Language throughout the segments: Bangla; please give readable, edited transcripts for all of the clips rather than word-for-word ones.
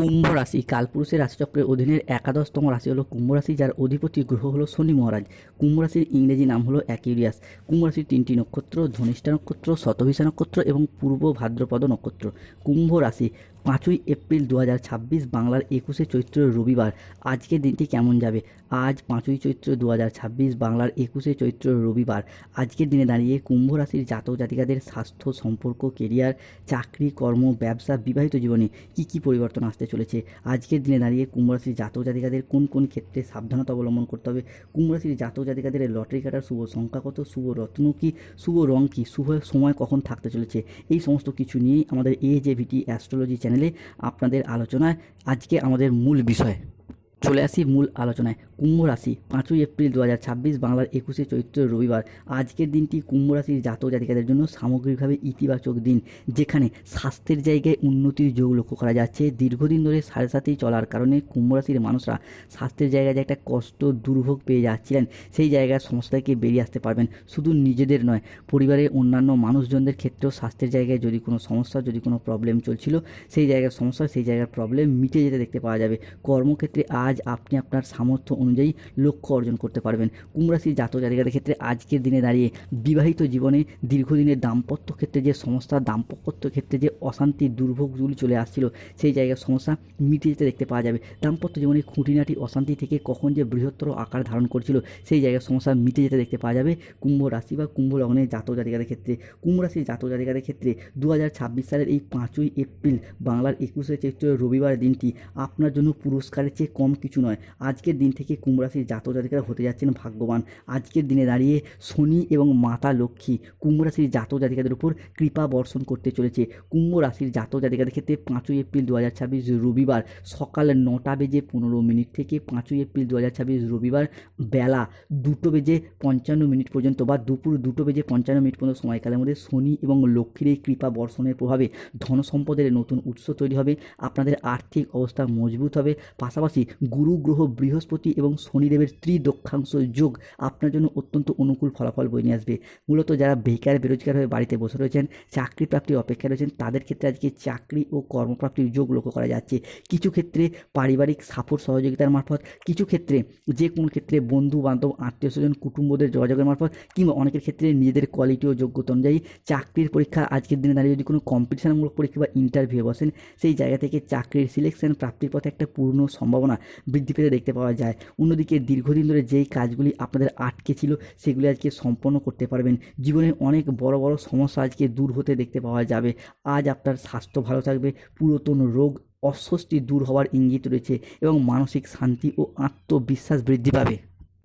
কুম্ভ রাশি কালপুরুষের রাশিচক্রের অধীনের একাদশতম রাশি হলো কুম্ভ রাশি, যার অধিপতি গ্রহ হলো শনি মহারাজ। কুম্ভ রাশির ইংরেজি নাম হলো অ্যাকিউরিয়াস। কুম্ভ রাশির তিনটি নক্ষত্র: ধনিষ্ঠা নক্ষত্র, শতভিষা নক্ষত্র এবং পূর্ব ভাদ্রপদ নক্ষত্র। কুম্ভ রাশি 5ই এপ্রিল 2026 বাংলার 21শে চৈত্র রবিবার। আজকের দিনটি কেমন যাবে? আজ 5ই চৈত্র 2026 বাংলার 21শে চৈত্র রবিবার। আজকের দিনে দাঁড়িয়ে কুম্ভ রাশির জাতক জাতিকাদের স্বাস্থ্য, সম্পর্ক, কেরিয়ার, চাকরি, কর্ম, ব্যবসা, বিবাহিত জীবনে কী পরিবর্তন আসতে চলেছে? আজকের দিনে দাঁড়িয়ে কুম্ভ রাশির জাতক জাতিকাদের কোন কোন ক্ষেত্রে সাবধানতা অবলম্বন করতে হবে? কুম্ভ রাশির জাতক জাতিকাদের লটারি কাটার শুভ সংখ্যা কত? শুভ রত্ন কী? শুভ রং কী? শুভ সময় কখন থাকতে চলেছে? এই সমস্ত কিছু নিয়েই আমাদের AJVT অ্যাস্ট্রোলজি চ্যানেলে আপনাদের আলোচনায় আজকে আমাদের মূল বিষয়। চলে আসি মূল আলোচনায়। কুম্ভ রাশি 5ই এপ্রিল 2026 বাংলার 21শে চৈত্র রবিবার। আজকের দিনটি কুম্ভ রাশির জাতক জাতিকাদের জন্য সামগ্রিকভাবে ইতিবাচক দিন, যেখানে স্বাস্থ্যের জায়গায় উন্নতির যোগ লক্ষ্য করা যাচ্ছে। দীর্ঘদিন ধরে সাড়ে সাথেই চলার কারণে কুম্ভ রাশির মানুষরা স্বাস্থ্যের জায়গায় যে একটা কষ্ট, দুর্ভোগ পেয়ে যাচ্ছিলেন, সেই জায়গার সমস্যা থেকে বেরিয়ে আসতে পারবেন। শুধু নিজেদের নয়, পরিবারের অন্যান্য মানুষজনদের ক্ষেত্রেও স্বাস্থ্যের জায়গায় যদি কোনো সমস্যা, যদি কোনো প্রবলেম চলছিল, সেই জায়গার সমস্যা, সেই জায়গার প্রবলেম মিটে যেতে দেখতে পাওয়া যাবে। কর্মক্ষেত্রে আজ আপনি আপনার সামর্থ্য অনুযায়ী লক্ষ্য অর্জন করতে পারবেন। কুম্ভ রাশির জাতক জাতিকাদের ক্ষেত্রে আজকের দিনে দাঁড়িয়ে বিবাহিত জীবনে দীর্ঘদিনের দাম্পত্য ক্ষেত্রে যে সমস্যা, দাম্পত্য ক্ষেত্রে যে অশান্তি, দুর্ভোগগুলি চলে আসছিল, সেই জায়গার সমস্যা মিটে যেতে দেখতে পাওয়া যাবে। দাম্পত্য জীবনে খুঁটিনাটি অশান্তি থেকে কখন যে বৃহত্তর আকার ধারণ করছিল, সেই জায়গার সমস্যা মিটে যেতে দেখতে পাওয়া যাবে কুম্ভ রাশি বা কুম্ভ লগ্নের জাতক জাতিকাদের ক্ষেত্রে। কুম্ভ রাশির জাতক জাতিকাদের ক্ষেত্রে 2026 সালের এই 5ই এপ্রিল বাংলার 21শে চৈত্র রবিবার দিনটি আপনার জন্য পুরস্কারের চেয়ে কম কিছু নয়। আজকের দিন থেকে কুম্ভ রাশির জাতক জাতিকারা হতে যাচ্ছেন ভাগ্যবান। আজকের দিনে দাঁড়িয়ে শনি এবং মাতা লক্ষ্মী কুম্ভ রাশির জাতক জাতিকাদের উপর কৃপা বর্ষণ করতে চলেছে। কুম্ভ রাশির জাতক জাতিকাদের ক্ষেত্রে 5ই এপ্রিল 2026 রবিবার সকাল 9:15 থেকে 5ই এপ্রিল 2026 রবিবার বেলা 2:55 পর্যন্ত বা দুপুর 2:55 পর্যন্ত সময়কালের মধ্যে শনি এবং লক্ষ্মীর এই কৃপা বর্ষণের প্রভাবে ধন সম্পদের নতুন উৎস তৈরি হবে। আপনাদের আর্থিক অবস্থা মজবুত হবে। পাশাপাশি গুরু গ্রহ বৃহস্পতি এবং শনিদেবের ত্রিদক্ষাংশ যোগ আপনার জন্য অত্যন্ত অনুকূল ফলাফল বয়ে নিয়ে আসবে। মূলত যারা বেকার, বেরোজগার হয়ে বাড়িতে বসে রয়েছেন, চাকরি প্রাপ্তির অপেক্ষায় রয়েছেন, তাদের ক্ষেত্রে আজকে চাকরি ও কর্মপ্রাপ্তির যোগ লক্ষ্য করা যাচ্ছে। কিছু ক্ষেত্রে পারিবারিক সাপোর্ট সহযোগিতার মারফত, কিছু ক্ষেত্রে যে কোনো ক্ষেত্রে বন্ধু বান্ধব, আত্মীয় স্বজন, কুটুম্বদের যোগাযোগের মারফত, কিংবা অনেকের ক্ষেত্রে নিজেদের কোয়ালিটি ও যোগ্যতা অনুযায়ী চাকরির পরীক্ষা। আজকের দিনে দাঁড়িয়ে যদি কোনো কম্পিটিশনমূলক পরীক্ষা বা ইন্টারভিউ বসেন, সেই জায়গা থেকে চাকরির সিলেকশন প্রাপ্তির পথে একটা পূর্ণ সম্ভাবনা বৃদ্ধি পেতে দেখতে পাওয়া যায়। অন্যদিকে দীর্ঘদিন ধরে যেই কাজগুলি আপনাদের আটকে ছিল, সেগুলি আজকে সম্পন্ন করতে পারবেন। জীবনের অনেক বড় বড় সমস্যা আজকে দূর হতে দেখতে পাওয়া যাবে। আজ আপনার স্বাস্থ্য ভালো থাকবে, পুরাতন রোগ, অস্বস্তি দূর হওয়ার ইঙ্গিত রয়েছে এবং মানসিক শান্তি ও আত্মবিশ্বাস বৃদ্ধি পাবে।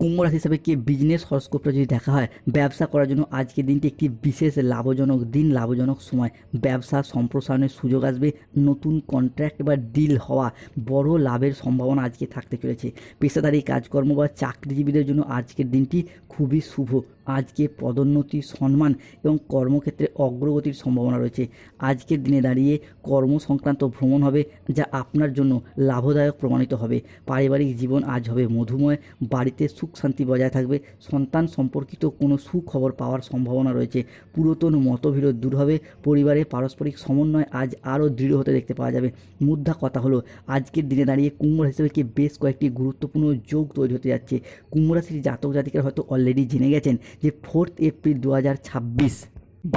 কুম্ভ রাশি হিসাবে কি বিজনেস হরস্কোপটা যদি দেখা হয়, ব্যবসা করার জন্য আজকের দিনটি একটি বিশেষ লাভজনক দিন, লাভজনক সময়। ব্যবসা সম্প্রসারণের সুযোগ আসবে, নতুন কন্ট্রাক্ট বা ডিল হওয়া, বড় লাভের সম্ভাবনা আজকে থাকতে চলেছে। পেশাদারি কাজকর্ম বা চাকরিজীবীদের জন্য আজকের দিনটি খুবই শুভ। আজকে পদোন্নতি, সম্মান এবং কর্মক্ষেত্রে অগ্রগতির সম্ভাবনা রয়েছে। আজকের দিনে দাঁড়িয়ে কর্ম সংক্রান্ত ভ্রমণ হবে, যা আপনার জন্য লাভদায়ক প্রমাণিত হবে। পারিবারিক জীবন আজ হবে মধুময়, বাড়িতে সুখ শান্তি বজায় থাকবে। সন্তান সম্পর্কিত কোনো সুখবর পাওয়ার সম্ভাবনা রয়েছে। পুরাতন মতবিরোধ দূর হবে। পরিবারে পারস্পরিক সমন্বয় আজ আরও দৃঢ় হতে দেখতে পাওয়া যাবে। মুদ্রা কথা হলো, আজকের দিনে দাঁড়িয়ে কুম্ভ রাশি হিসেবে কি বেশ কয়েকটি গুরুত্বপূর্ণ যোগ তৈরি হতে যাচ্ছে। কুম্ভ রাশির জাতক জাতিকারা হয়তো অলরেডি জেনে গেছেন যে 4 এপ্রিল 2026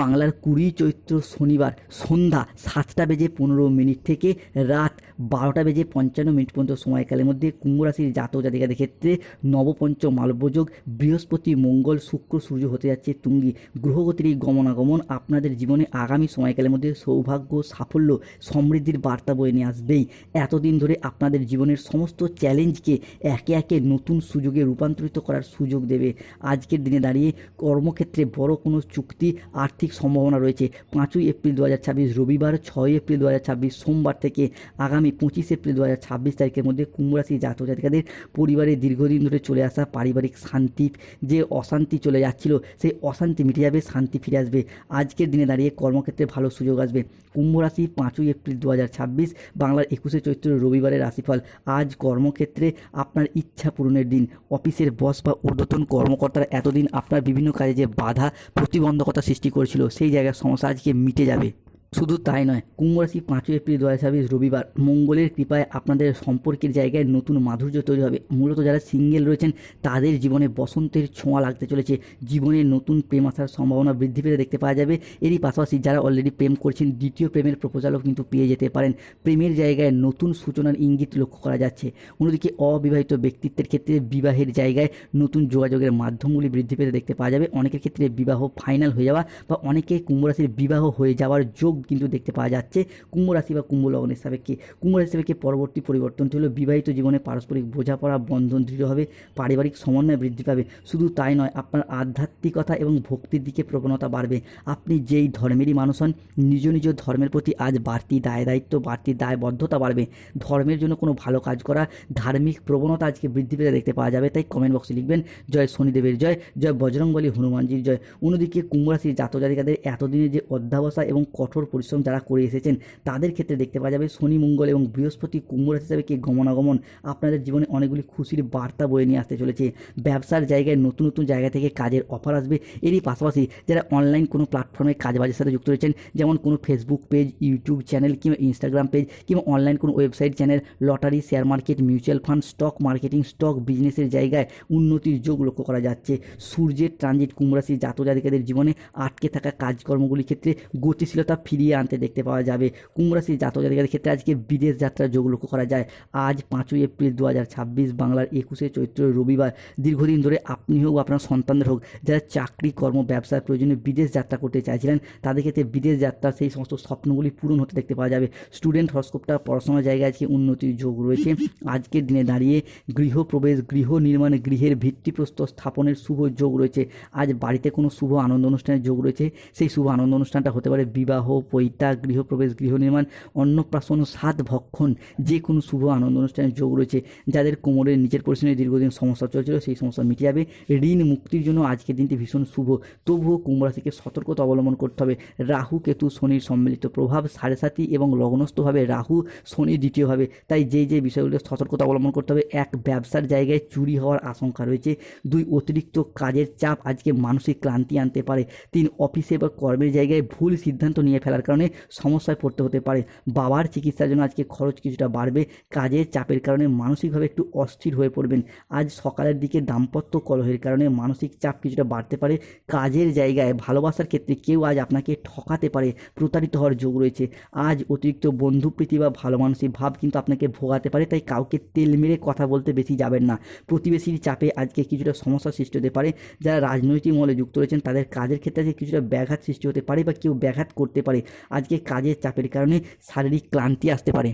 বাংলার 20 চৈত্র শনিবার সন্ধ্যা 7:15 থেকে রাত 12:55 পর্যন্ত সময়কালের মধ্যে কুম্ভ রাশির জাতক জাতিকাদের ক্ষেত্রে নবপঞ্চম মালব্যযোগ, বৃহস্পতি, মঙ্গল, শুক্র, সূর্য হতে যাচ্ছে তুঙ্গি। গ্রহগতির এই গমনাগমন আপনাদের জীবনে আগামী সময়কালের মধ্যে সৌভাগ্য, সাফল্য, সমৃদ্ধির বার্তা বয়ে নিয়ে আসবেই। এতদিন ধরে আপনাদের জীবনের সমস্ত চ্যালেঞ্জকে একে একে নতুন সুযোগে রূপান্তরিত করার সুযোগ দেবে। আজকের দিনে দাঁড়িয়ে কর্মক্ষেত্রে বড় কোনো চুক্তি, আর্থিক সম্ভাবনা রয়েছে। 5ই এপ্রিল 2026 রবিবার, 6ই এপ্রিল 2026 সোমবার থেকে আগামী 25 এপ্রিল 2026 তারিখের মধ্যে কুম্ভ রাশির জাতক জাতিকাদের পরিবারে দীর্ঘদিন ধরে চলে আসা পারিবারিক শান্তি, যে অশান্তি চলে যাচ্ছিল, সেই অশান্তি মিটে যাবে, শান্তি ফিরে আসবে। আজকের দিনে দাঁড়িয়ে কর্মক্ষেত্রে ভালো সুযোগ আসবে। কুম্ভ রাশি 5ই এপ্রিল 2026 বাংলার 21শে চৈত্র রবিবারের রাশিফল। আজ কর্মক্ষেত্রে আপনার ইচ্ছা পূরণের দিন। অফিসের বস বা ঊর্ধ্বতন কর্মকর্তারা এতদিন আপনার বিভিন্ন কাজে যে বাধা প্রতিবন্ধকতা সৃষ্টি করেছিল, সেই জায়গার সমস্যা আজকে মিটে যাবে। শুধু তাই নয়, কুম্ভ রাশি 5ই এপ্রিল 2026 রবিবার মঙ্গলের কৃপায় আপনাদের সম্পর্কের জায়গায় নতুন মাধুর্য তৈরি হবে। মূলত যারা সিঙ্গেল রয়েছেন তাদের জীবনে বসন্তের ছোঁয়া লাগতে চলেছে। জীবনে নতুন প্রেম আসার সম্ভাবনা বৃদ্ধি পেতে দেখতে পাওয়া যাবে। এরই পাশাপাশি যারা অলরেডি প্রেম করছেন দ্বিতীয় প্রেমের প্রপোজালও কিন্তু পেয়ে যেতে পারেন। প্রেমের জায়গায় নতুন সূচনার ইঙ্গিত লক্ষ্য করা যাচ্ছে। অন্যদিকে অবিবাহিত ব্যক্তিত্বের ক্ষেত্রে বিবাহের জায়গায় নতুন যোগাযোগের মাধ্যমগুলি বৃদ্ধি পেতে দেখতে পাওয়া যাবে। অনেকের ক্ষেত্রে বিবাহ ফাইনাল হয়ে যাওয়া বা অনেকে কুম্ভ রাশির বিবাহ হয়ে যাওয়ার যোগ কিন্তু দেখতে পাওয়া যাচ্ছে কুম্ভ রাশি বা কুম্ভ লগ্নের সাপেক্ষে। কুম্ভ রাশি সাপেক্ষে পরবর্তী পরিবর্তনটি হলো বিবাহিত জীবনে পারস্পরিক বোঝাপড়া বন্ধন দৃঢ় হবে, পারিবারিক সমন্বয় বৃদ্ধি পাবে। শুধু তাই নয়, আপনার আধ্যাত্মিকতা এবং ভক্তির দিকে প্রবণতা বাড়বে। আপনি যেই ধর্মেরই মানুষ হন, নিজ নিজ ধর্মের প্রতি আজ বাড়তি দায় দায়িত্ব, বাড়তি দায়বদ্ধতা বাড়বে। ধর্মের জন্য কোনো ভালো কাজ করা, ধার্মিক প্রবণতা আজকে বৃদ্ধি পেতে দেখতে পাওয়া যাবে। তাই কমেন্ট বক্সে লিখবেন জয় শনিদেবের জয়, জয় বজরংবলী হনুমানজির জয়। অন্যদিকে কুম্ভ রাশির জাতক জাতিকাদের এতদিনের যে অধ্যাবসায় এবং কঠোর পরিশ্রম যারা করে এসেছেন তাদের ক্ষেত্রে দেখতে পাওয়া যাবে শনি মঙ্গল এবং বৃহস্পতি কুম্ভ রাশি হিসাবে কি গমনাগমন আপনাদের জীবনে অনেকগুলি খুশির বার্তা বয়ে নিয়ে আসতে চলেছে। ব্যবসার জায়গায় নতুন নতুন জায়গা থেকে কাজের অফার আসবে। এরই পাশাপাশি যারা অনলাইন কোনো প্ল্যাটফর্মে কাজবাজের সাথে যুক্ত রয়েছেন, যেমন কোনো ফেসবুক পেজ, ইউটিউব চ্যানেল কিংবা ইনস্টাগ্রাম পেজ কিংবা অনলাইন কোনো website channel, lottery, share market, mutual fund, stock marketing, stock বিজনেসের জায়গায় উন্নতির যোগ লক্ষ্য করা যাচ্ছে। সূর্যের ট্রানজিট কুম্ভ রাশির জাতক জাতিকাদের জীবনে আটকে থাকা কাজকর্মগুলির ক্ষেত্রে গতিশীলতা ফিরিয়ে আনতে দেখতে পাওয়া যাবে। কুম্ভ রাশির জাতক জাতিকাদের ক্ষেত্রে আজকে বিদেশ যাত্রার যোগ লক্ষ্য করা যায়। আজ 5ই এপ্রিল 2026 বাংলার 21শে চৈত্র রবিবার দীর্ঘদিন ধরে আপনি হোক বা আপনার সন্তানদের হোক যারা চাকরি কর্ম ব্যবসার প্রয়োজনে বিদেশ যাত্রা করতে চাইছিলেন তাদের ক্ষেত্রে বিদেশ যাত্রার সেই সমস্ত স্বপ্নগুলি পূরণ হতে দেখতে পাওয়া যাবে। স্টুডেন্ট হরস্কোপটা পড়াশোনার জায়গায় আজকে উন্নতির যোগ রয়েছে। আজকের দিনে দাঁড়িয়ে গৃহপ্রবেশ, গৃহ নির্মাণ, গৃহের ভিত্তিপ্রস্তর স্থাপনের শুভ যোগ রয়েছে। আজ বাড়িতে কোনো শুভ আনন্দ অনুষ্ঠানের যোগ রয়েছে। সেই শুভ আনন্দ অনুষ্ঠানটা হতে পারে বিবাহ, পৈতা, গৃহপ্রবেশ, গৃহ নির্মাণ, অন্নপ্রাশন, সাত ভক্ষণ, যে কোনো শুভ আনন্দ অনুষ্ঠানের যোগ রয়েছে। যাদের কোমরের নিচের পরিশ্রমে দীর্ঘদিন সমস্যা চলছিল সেই সমস্যা মিটে যাবে। ঋণ মুক্তির জন্য আজকের দিনটি ভীষণ শুভ। তবুও কুম্ভ রাশিকে সতর্কতা অবলম্বন করতে হবে। রাহু কেতু শনির সম্মিলিত প্রভাব, 7.5 এবং লগ্নস্থভাবে রাহু শনি দ্বিতীয়ভাবে। তাই যে বিষয়গুলো সতর্কতা অবলম্বন করতে হবে: 1, ব্যবসার জায়গায় চুরি হওয়ার আশঙ্কা রয়েছে। 2, অতিরিক্ত কাজের চাপ আজকে মানসিক ক্লান্তি আনতে পারে। 3, অফিসে বা কর্মের জায়গায় ভুল সিদ্ধান্ত নিয়ে ফেলার কারণে সমস্যায় পড়তে হতে পারে। বাবার চিকিৎসার জন্য আজকে খরচ কিছুটা বাড়বে। কাজের চাপের কারণে মানসিকভাবে একটু অস্থির হয়ে পড়বেন। আজ সকালের দিকে দাম্পত্য কলহের কারণে মানসিক চাপ কিছুটা বাড়তে পারে। কাজের জায়গায় ভালোবাসার ক্ষেত্রে কেউ আজ আপনাকে ঠকাতে পারে, প্রতারিত হওয়ার যোগ রয়েছে। আজ অতিরিক্ত বন্ধুপ্রীতি বা ভালো মানসিক ভাব কিন্তু আপনাকে ভোগাতে পারে। তাই কাউকে তেল মেরে কথা বলতে বেশি যাবেন না। প্রতিবেশীর চাপে আজকে কিছুটা সমস্যার সৃষ্টি হতে পারে। যারা রাজনৈতিক মহলে যুক্ত রয়েছেন তাদের কাজের ক্ষেত্রে আজকে কিছুটা ব্যাঘাত সৃষ্টি হতে পারে বা কেউ ব্যাঘাত করতে পারে। আজকে কাজের চাপের কারণে শারীরিক ক্লান্তি আসতে পারে।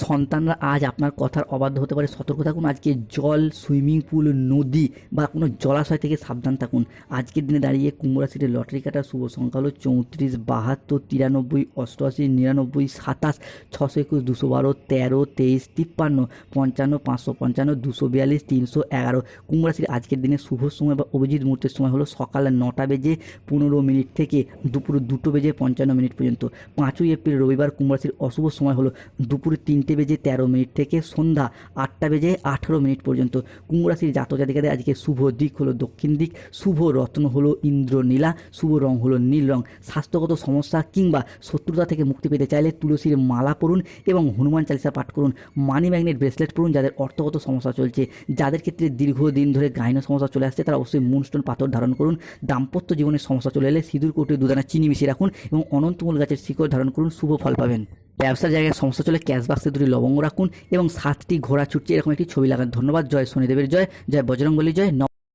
সন্তানরা আজ আপনার কথার অবাধ্য হতে পারে, সতর্ক থাকুন। আজকে জল, সুইমিং পুল, নদী বা কোনো জলাশয় থেকে সাবধান থাকুন। আজকের দিনে দাঁড়িয়ে কুম্ভ রাশির লটারি কাটার শুভ সংখ্যা হলো 34, 72, 93, 88, 99, 27, 621, 212, 13, 23, 53, 55, 555, 242, 311। কুম্ভ রাশির আজকের দিনে শুভ সময় বা অভিজিৎ মুহূর্তের সময় হলো সকাল 9টা বেজে 15 মিনিট থেকে দুপুর 2টো বেজে 55 মিনিট পর্যন্ত। 5ই এপ্রিল রবিবার কুম্ভ রাশির অশুভ সময় হলো দুপুর 3টে বেজে 13 মিনিট থেকে সন্ধ্যা 8টা বেজে 18 মিনিট পর্যন্ত। কুম্ভ রাশির জাতক জাতিকাদের আজকে শুভ দিক হলো দক্ষিণ দিক, শুভ রত্ন হলো ইন্দ্রনীলা, শুভ রং হলো নীল রং। স্বাস্থ্যগত সমস্যা কিংবা শত্রুতা থেকে মুক্তি পেতে চাইলে তুলসীর মালা পরুন এবং হনুমান চালিসা পাঠ করুন। মানি ম্যাগনেট ব্রেসলেট পরুন যাদের অর্থগত সমস্যা চলছে। যাদের ক্ষেত্রে দীর্ঘদিন ধরে গাইনো সমস্যা চলে আসছে তারা অবশ্যই মুনস্টোন পাথর ধারণ করুন। দাম্পত্য জীবনের সমস্যা চলে এলে সিঁদুর কৌটোয় 2 দানা চিনি মিশিয়ে রাখুন এবং অনন্তমূল গাছের শিকড় ধারণ করুন, শুভ ফল পাবেন। ব্যবসার জায়গায় সমস্যা চলে ক্যাশ বাক্সে 2টি লবঙ্গ রাখুন এবং 7টি ঘোড়া ছুটছে এরকম একটি ছবি লাগান। ধন্যবাদ। জয় শনিদেবের জয়, জয় বজরংবলী জয়।